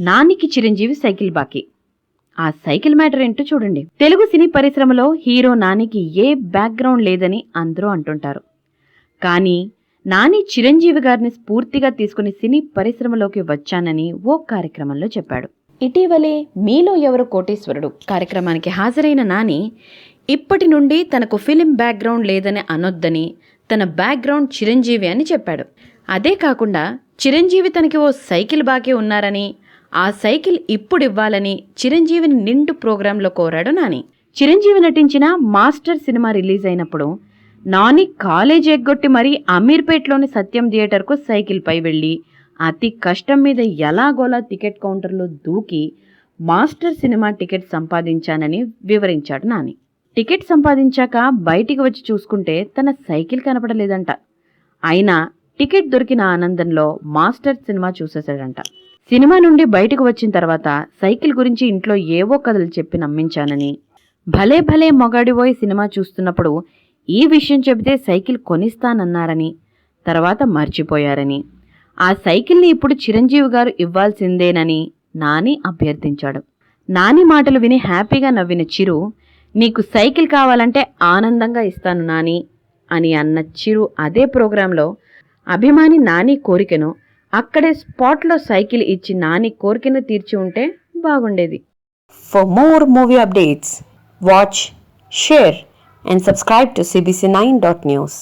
నానికి చిరంజీవి సైకిల్ బాకీ. ఆ సైకిల్ మ్యాటర్ ఏంటో చూడండి. తెలుగు సినీ పరిశ్రమలో హీరో నానికి ఏ బ్యాక్గ్రౌండ్ లేదని అందరూ అంటుంటారు. కానీ నాని చిరంజీవి గారిని స్ఫూర్తిగా తీసుకుని సినీ పరిశ్రమలోకి వచ్చానని ఓ కార్యక్రమంలో చెప్పాడు. ఇటీవలే మీలో ఎవరు కోటేశ్వరుడు కార్యక్రమానికి హాజరైన నాని ఇప్పటి నుండి తనకు ఫిలిం బ్యాక్గ్రౌండ్ లేదని అనొద్దని, తన బ్యాక్గ్రౌండ్ చిరంజీవి అని చెప్పాడు. అదే కాకుండా చిరంజీవి తనకి ఓ సైకిల్ బాకీ ఉన్నారని, ఆ సైకిల్ ఇప్పుడు ఇవ్వాలని చిరంజీవిని నిండు ప్రోగ్రాంలో కోరాడు నాని. చిరంజీవి నటించిన మాస్టర్ సినిమా రిలీజ్ అయినప్పుడు నాని కాలేజ్ ఎగ్గొట్టి మరీ అమీర్పేట్లోని సత్యం థియేటర్కు సైకిల్పై వెళ్ళి అతి కష్టం మీద ఎలాగోలా టికెట్ కౌంటర్లో దూకి మాస్టర్ సినిమా టికెట్ సంపాదించానని వివరించాడు నాని. టికెట్ సంపాదించాక బయటికి వచ్చి చూసుకుంటే తన సైకిల్ కనపడలేదంట. అయినా టికెట్ దొరికిన ఆనందంలో మాస్టర్ సినిమా చూసేశాడంట. సినిమా నుండి బయటకు వచ్చిన తర్వాత సైకిల్ గురించి ఇంట్లో ఏవో కథలు చెప్పి నమ్మించానని, భలే భలే మొగాడిపోయి సినిమా చూస్తున్నప్పుడు ఈ విషయం చెబితే సైకిల్ కొనిస్తానన్నారని, తర్వాత మర్చిపోయారని, ఆ సైకిల్ని ఇప్పుడు చిరంజీవి గారు ఇవ్వాల్సిందేనని నాని అభ్యర్థించాడు. నాని మాటలు విని హ్యాపీగా నవ్విన చిరు, నీకు సైకిల్ కావాలంటే ఆనందంగా ఇస్తాను నాని అని అన్న చిరు అదే ప్రోగ్రాంలో అభిమాని నాని కోరికను అక్కడే స్పాట్లో సైకిల్ ఇచ్చి నాని కోరికను తీర్చి ఉంటే బాగుండేది. For more movie updates, watch, share and subscribe to cbc9.news.